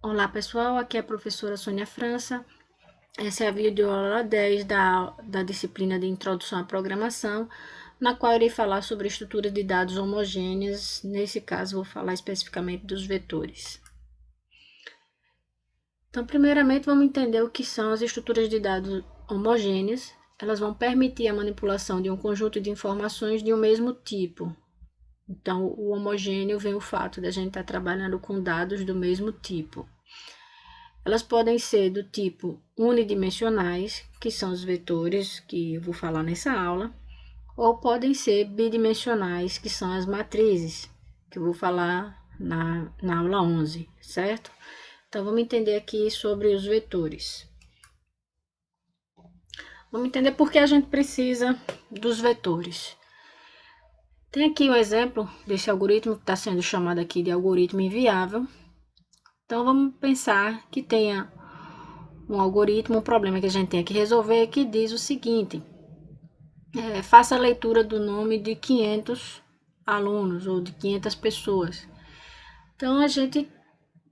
Olá pessoal, aqui é a professora Sônia França. Essa é a videoaula 10 da disciplina de Introdução à Programação, na qual irei falar sobre estrutura de dados homogêneas. Nesse caso, vou falar especificamente dos vetores. Então, primeiramente, vamos entender o que são as estruturas de dados homogêneas. Elas vão permitir a manipulação de um conjunto de informações de um mesmo tipo. Então, o homogêneo vem o fato de a gente estar trabalhando com dados do mesmo tipo. Elas podem ser do tipo unidimensionais, que são os vetores que eu vou falar nessa aula, ou podem ser bidimensionais, que são as matrizes, que eu vou falar na aula 11, certo? Então, vamos entender aqui sobre os vetores. Vamos entender por que a gente precisa dos vetores. Tem aqui um exemplo desse algoritmo que está sendo chamado aqui de algoritmo inviável. Então, vamos pensar que tenha um algoritmo, um problema que a gente tem que resolver, que diz o seguinte: faça a leitura do nome de 500 alunos ou de 500 pessoas. Então, a gente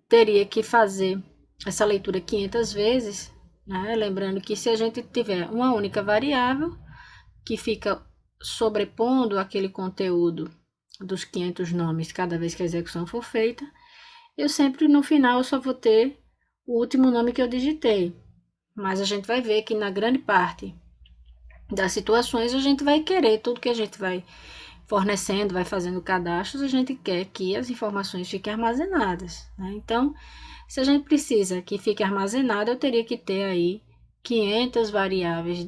teria que fazer essa leitura 500 vezes, né? Lembrando que se a gente tiver uma única variável que fica sobrepondo aquele conteúdo dos 500 nomes cada vez que a execução for feita, eu sempre no final eu só vou ter o último nome que eu digitei. Mas a gente vai ver que na grande parte das situações a gente vai querer, tudo que a gente vai fornecendo, vai fazendo cadastros, a gente quer que as informações fiquem armazenadas, né? Então, se a gente precisa que fique armazenado, eu teria que ter aí 500 variáveis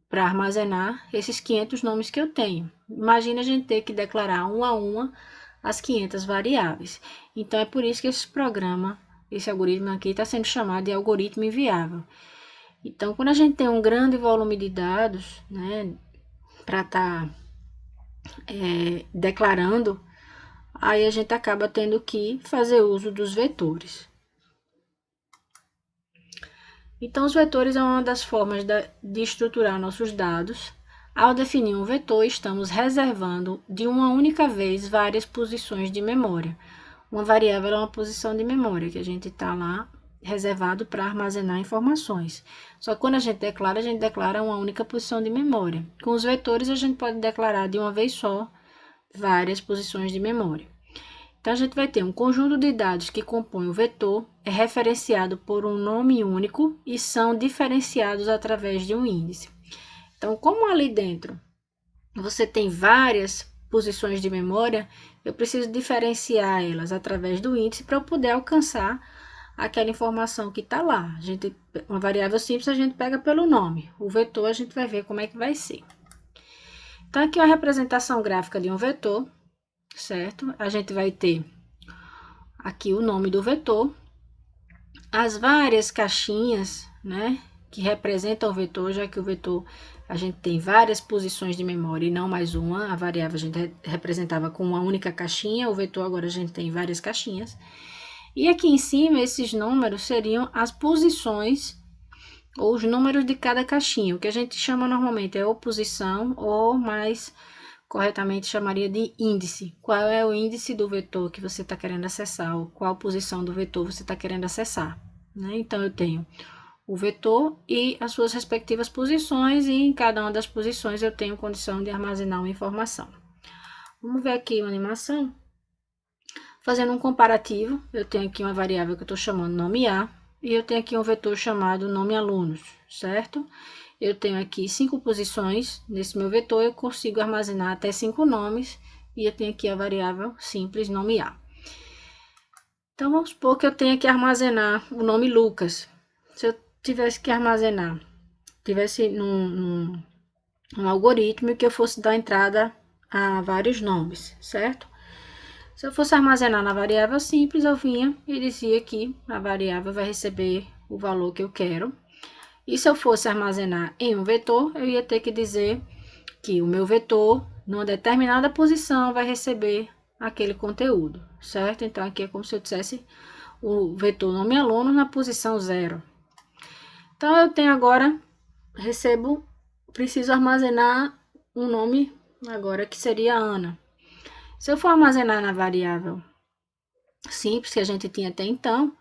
para armazenar esses 500 nomes que eu tenho. Imagina a gente ter que declarar uma a uma as 500 variáveis. Então, é por isso que esse programa, esse algoritmo aqui está sendo chamado de algoritmo inviável. Então, quando a gente tem um grande volume de dados, né, para estar declarando, aí a gente acaba tendo que fazer uso dos vetores. Então, os vetores é uma das formas de estruturar nossos dados. Ao definir um vetor, estamos reservando de uma única vez várias posições de memória. Uma variável é uma posição de memória que a gente está lá reservado para armazenar informações. Só que quando a gente declara uma única posição de memória. Com os vetores, a gente pode declarar de uma vez só várias posições de memória. Então, a gente vai ter um conjunto de dados que compõe o vetor, é referenciado por um nome único e são diferenciados através de um índice. Então, como ali dentro você tem várias posições de memória, eu preciso diferenciar elas através do índice para eu poder alcançar aquela informação que está lá. Uma variável simples a gente pega pelo nome, o vetor a gente vai ver como é que vai ser. Então, aqui é a representação gráfica de um vetor, certo? A gente vai ter aqui o nome do vetor, as várias caixinhas, né, que representam o vetor, já que o vetor a gente tem várias posições de memória e não mais uma. A variável a gente representava com uma única caixinha, o vetor agora a gente tem várias caixinhas. E aqui em cima, esses números seriam as posições ou os números de cada caixinha. O que a gente chama normalmente é oposição, ou mais corretamente chamaria de índice. Qual é o índice do vetor que você está querendo acessar, ou qual posição do vetor você está querendo acessar, né? Então, eu tenho o vetor e as suas respectivas posições, e em cada uma das posições eu tenho condição de armazenar uma informação. Vamos ver aqui uma animação. Fazendo um comparativo, eu tenho aqui uma variável que eu estou chamando nome A, e eu tenho aqui um vetor chamado nome alunos, certo? Eu tenho aqui 5 posições nesse meu vetor, eu consigo armazenar até 5 nomes, e eu tenho aqui a variável simples nome A. Então, vamos supor que eu tenha que armazenar o nome Lucas. Se eu tivesse que armazenar, tivesse num algoritmo que eu fosse dar entrada a vários nomes, certo? Se eu fosse armazenar na variável simples, eu vinha e dizia que a variável vai receber o valor que eu quero. E se eu fosse armazenar em um vetor, eu ia ter que dizer que o meu vetor, numa determinada posição, vai receber aquele conteúdo, certo? Então, aqui é como se eu dissesse o vetor nome aluno na posição 0. Então, eu tenho agora, preciso armazenar um nome agora que seria Ana. Se eu for armazenar na variável simples que a gente tinha até então,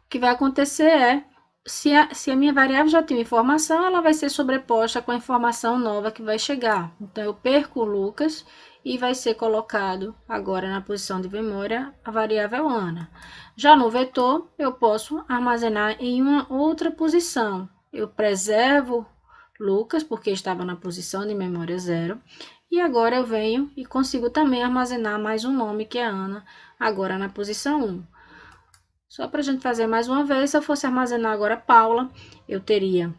o que vai acontecer é, se a minha variável já tem informação, ela vai ser sobreposta com a informação nova que vai chegar. Então, eu perco o Lucas e vai ser colocado agora na posição de memória a variável Ana. Já no vetor, eu posso armazenar em uma outra posição. Eu preservo Lucas, porque estava na posição de memória 0, e agora eu venho e consigo também armazenar mais um nome, que é Ana, agora na posição 1. Só para a gente fazer mais uma vez, se eu fosse armazenar agora Paula, eu teria,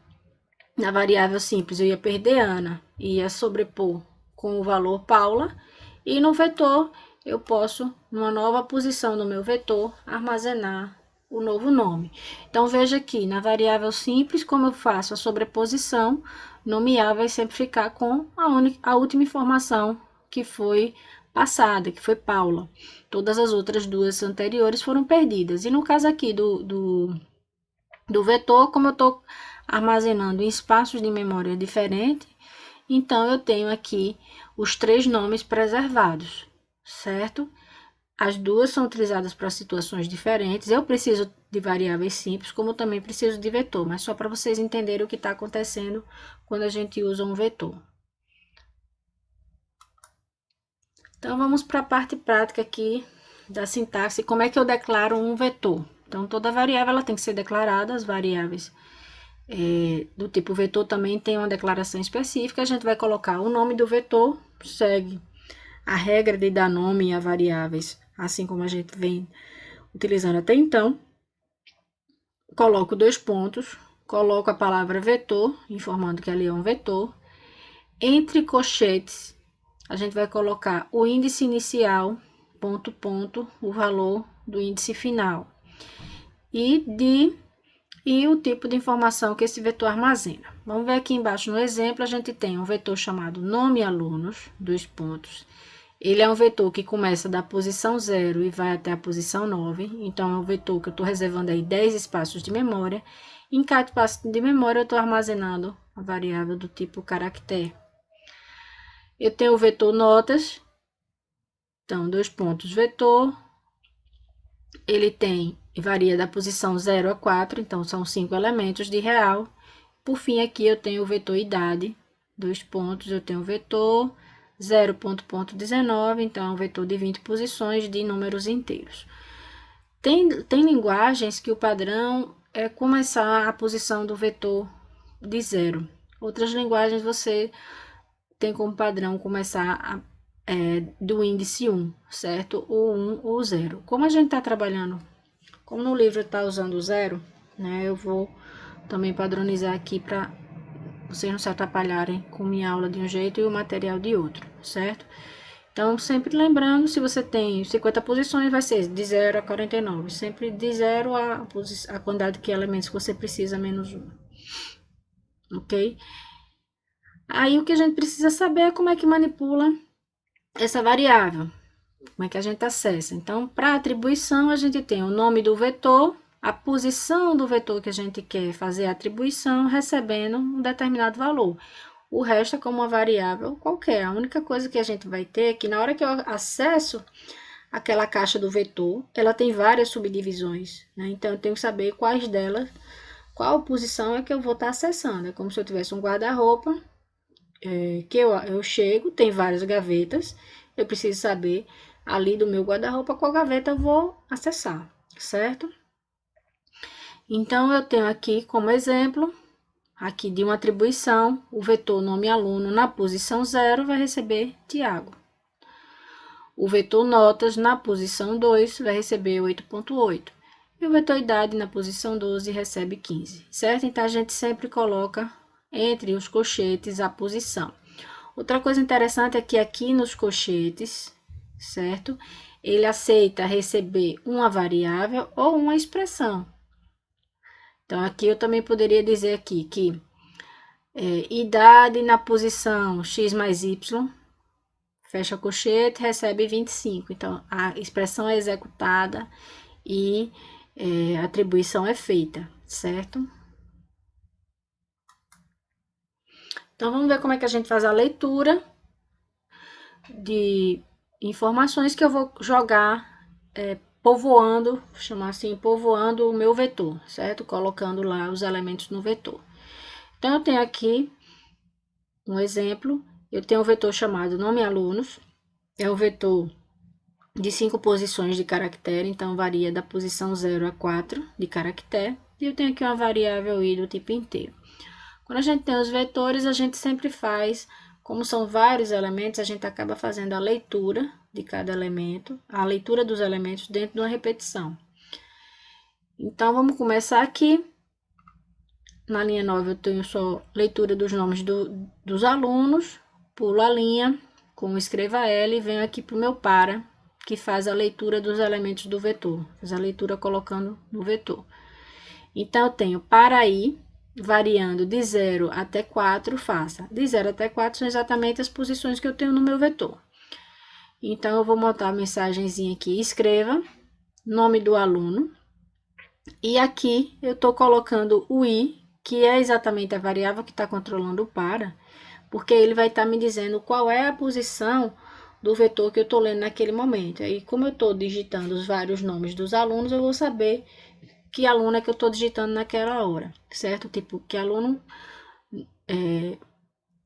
na variável simples, eu ia perder Ana, ia sobrepor com o valor Paula, e no vetor, eu posso, numa nova posição do meu vetor, armazenar o novo nome. Então, veja aqui, na variável simples, como eu faço a sobreposição, nomear vai sempre ficar com a última informação que foi passada, que foi Paula. Todas as outras duas anteriores foram perdidas. E no caso aqui do vetor, como eu estou armazenando em espaços de memória diferentes, então eu tenho aqui os 3 nomes preservados, certo? As duas são utilizadas para situações diferentes. Eu preciso de variáveis simples, como também preciso de vetor, mas só para vocês entenderem o que está acontecendo quando a gente usa um vetor. Então, vamos para a parte prática aqui da sintaxe. Como é que eu declaro um vetor? Então, toda variável ela tem que ser declarada. As variáveis do tipo vetor também tem uma declaração específica. A gente vai colocar o nome do vetor, segue a regra de dar nome a variáveis, assim como a gente vem utilizando até então. Coloco 2 pontos, coloco a palavra vetor, informando que ali é um vetor. Entre colchetes, a gente vai colocar o índice inicial, ponto, ponto, o valor do índice final. E o tipo de informação que esse vetor armazena. Vamos ver aqui embaixo no exemplo, a gente tem um vetor chamado nome alunos, 2 pontos. Ele é um vetor que começa da posição 0 e vai até a posição 9. Então, é um vetor que eu estou reservando aí 10 espaços de memória. Em cada espaço de memória, eu estou armazenando a variável do tipo caractere. Eu tenho o vetor notas. Então, 2 pontos vetor. Ele varia da posição 0 a 4, então são 5 elementos de real. Por fim, aqui eu tenho o vetor idade. 2 pontos, eu tenho o vetor 0.19, então é um vetor de 20 posições de números inteiros. Tem linguagens que o padrão é começar a posição do vetor de 0. Outras linguagens você tem como padrão começar do índice 1, certo? O 1 ou 0. Como a gente está trabalhando, como no livro está usando o 0, né? Eu vou também padronizar aqui para vocês não se atrapalharem com minha aula de um jeito e o material de outro, certo? Então, sempre lembrando, se você tem 50 posições, vai ser de 0 a 49. Sempre de 0 a quantidade de elementos que você precisa, menos 1. Ok? Aí, o que a gente precisa saber é como é que manipula essa variável. Como é que a gente acessa? Então, para atribuição, a gente tem o nome do vetor, a posição do vetor que a gente quer fazer a atribuição, recebendo um determinado valor. O resto é como uma variável qualquer. A única coisa que a gente vai ter é que na hora que eu acesso aquela caixa do vetor, ela tem várias subdivisões, né? Então, eu tenho que saber quais delas, qual posição é que eu vou estar acessando. É como se eu tivesse um guarda-roupa, que eu chego, tem várias gavetas, eu preciso saber ali do meu guarda-roupa qual gaveta eu vou acessar, certo? Então, eu tenho aqui como exemplo, aqui de uma atribuição, o vetor nome aluno na posição 0 vai receber Tiago. O vetor notas na posição 2 vai receber 8.8. E o vetor idade na posição 12 recebe 15, certo? Então, a gente sempre coloca entre os colchetes a posição. Outra coisa interessante é que aqui nos colchetes, certo? Ele aceita receber uma variável ou uma expressão. Então, aqui eu também poderia dizer aqui que idade na posição x mais y, fecha colchete, recebe 25. Então, a expressão é executada e a atribuição é feita, certo? Então, vamos ver como é que a gente faz a leitura de informações que eu vou jogar povoando, vou chamar assim, povoando o meu vetor, certo? Colocando lá os elementos no vetor. Então, eu tenho aqui um exemplo, eu tenho um vetor chamado nome alunos, é um vetor de 5 posições de caractere, então varia da posição 0 a 4 de caractere, e eu tenho aqui uma variável i do tipo inteiro. Quando a gente tem os vetores, a gente sempre faz, como são vários elementos, a gente acaba fazendo a leitura de cada elemento, a leitura dos elementos dentro de uma repetição. Então, vamos começar aqui. Na linha 9, eu tenho só leitura dos nomes dos alunos, pulo a linha, com escreva L, e venho aqui para o meu para, que faz a leitura dos elementos do vetor, faz a leitura colocando no vetor. Então, eu tenho para i, variando de 0 até 4, faça. De 0 até 4 são exatamente as posições que eu tenho no meu vetor. Então, eu vou montar a mensagenzinha aqui, escreva, nome do aluno, e aqui eu estou colocando o i, que é exatamente a variável que está controlando o para, porque ele vai estar me dizendo qual é a posição do vetor que eu estou lendo naquele momento. Aí, como eu estou digitando os vários nomes dos alunos, eu vou saber que aluno é que eu estou digitando naquela hora, certo? Tipo, que aluno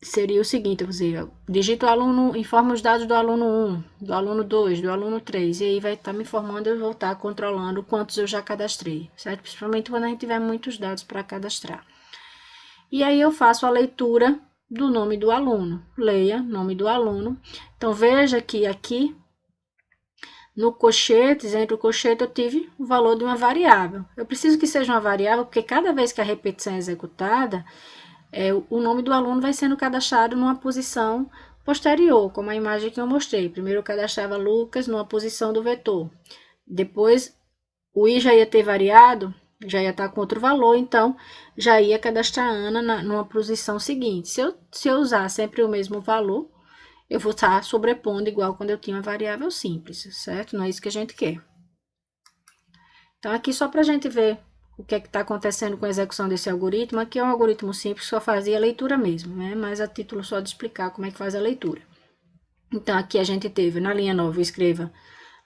seria o seguinte, eu vou dizer, digito o aluno, informa os dados do aluno 1, do aluno 2, do aluno 3, e aí vai estar me informando, eu vou estar controlando quantos eu já cadastrei, certo? Principalmente quando a gente tiver muitos dados para cadastrar. E aí eu faço a leitura do nome do aluno, leia nome do aluno. Então, veja que aqui, no colchetes, entre o colchete, eu tive o valor de uma variável. Eu preciso que seja uma variável, porque cada vez que a repetição é executada, o nome do aluno vai sendo cadastrado numa posição posterior, como a imagem que eu mostrei. Primeiro eu cadastrava Lucas numa posição do vetor. Depois, o i já ia ter variado, já ia estar com outro valor, então já ia cadastrar a Ana numa posição seguinte. Se eu usar sempre o mesmo valor, eu vou estar sobrepondo igual quando eu tinha uma variável simples, certo? Não é isso que a gente quer. Então, aqui só para a gente ver o que é que está acontecendo com a execução desse algoritmo, aqui é um algoritmo simples, só fazia a leitura mesmo, né? Mas a título só de explicar como é que faz a leitura. Então, aqui a gente teve, na linha 9, escreva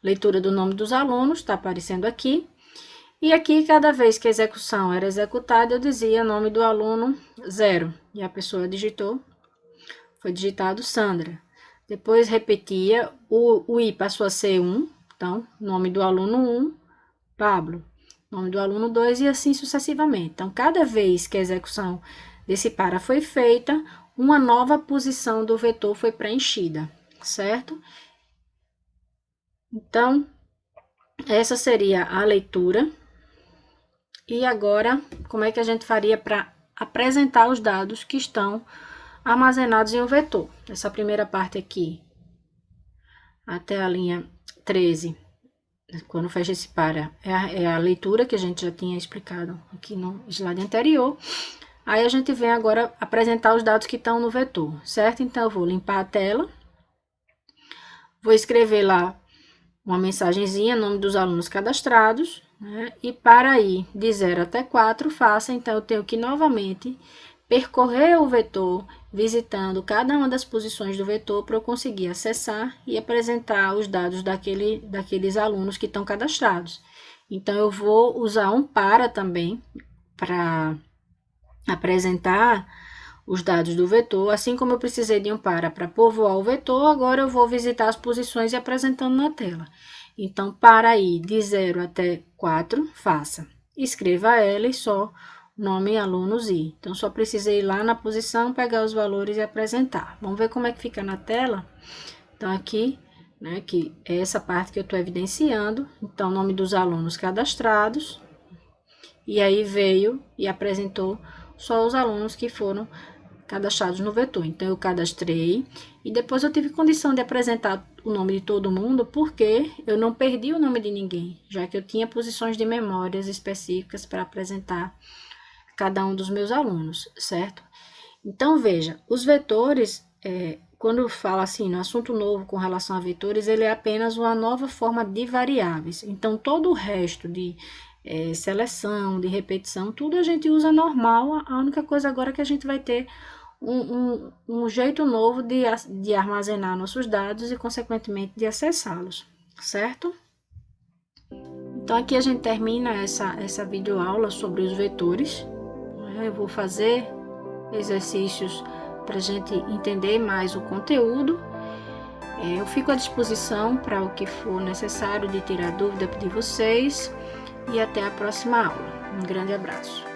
leitura do nome dos alunos, está aparecendo aqui. E aqui, cada vez que a execução era executada, eu dizia nome do aluno 0. E a pessoa digitou, foi digitado Sandra. Depois repetia, o i passou a ser 1, então, nome do aluno 1, Pablo. Nome do aluno 2 e assim sucessivamente. Então, cada vez que a execução desse para foi feita, uma nova posição do vetor foi preenchida, certo? Então, essa seria a leitura. E agora, como é que a gente faria para apresentar os dados que estão armazenados em um vetor? Essa primeira parte aqui, até a linha 13, quando fecha esse para, é a leitura que a gente já tinha explicado aqui no slide anterior. Aí a gente vem agora apresentar os dados que estão no vetor, certo? Então, eu vou limpar a tela, vou escrever lá uma mensagenzinha, nome dos alunos cadastrados, né? E para ir de 0 até 4, faça, então eu tenho que novamente percorrer o vetor, visitando cada uma das posições do vetor para eu conseguir acessar e apresentar os dados daqueles alunos que estão cadastrados. Então, eu vou usar um para também, para apresentar os dados do vetor, assim como eu precisei de um para povoar o vetor, agora eu vou visitar as posições e apresentando na tela. Então, para ir de 0 até 4, faça. Escreva L só nome alunos i. Então, só precisei ir lá na posição, pegar os valores e apresentar. Vamos ver como é que fica na tela? Então, aqui, né, que é essa parte que eu estou evidenciando. Então, nome dos alunos cadastrados. E aí veio e apresentou só os alunos que foram cadastrados no vetor. Então, eu cadastrei e depois eu tive condição de apresentar o nome de todo mundo, porque eu não perdi o nome de ninguém, já que eu tinha posições de memórias específicas para apresentar cada um dos meus alunos, certo? Então, veja, os vetores, quando fala assim, no assunto novo com relação a vetores, ele é apenas uma nova forma de variáveis. Então, todo o resto de seleção, de repetição, tudo a gente usa normal, a única coisa agora é que a gente vai ter um jeito novo de armazenar nossos dados e, consequentemente, de acessá-los, certo? Então aqui a gente termina essa videoaula sobre os vetores. Eu vou fazer exercícios para a gente entender mais o conteúdo. Eu fico à disposição para o que for necessário de tirar dúvida de vocês e até a próxima aula. Um grande abraço.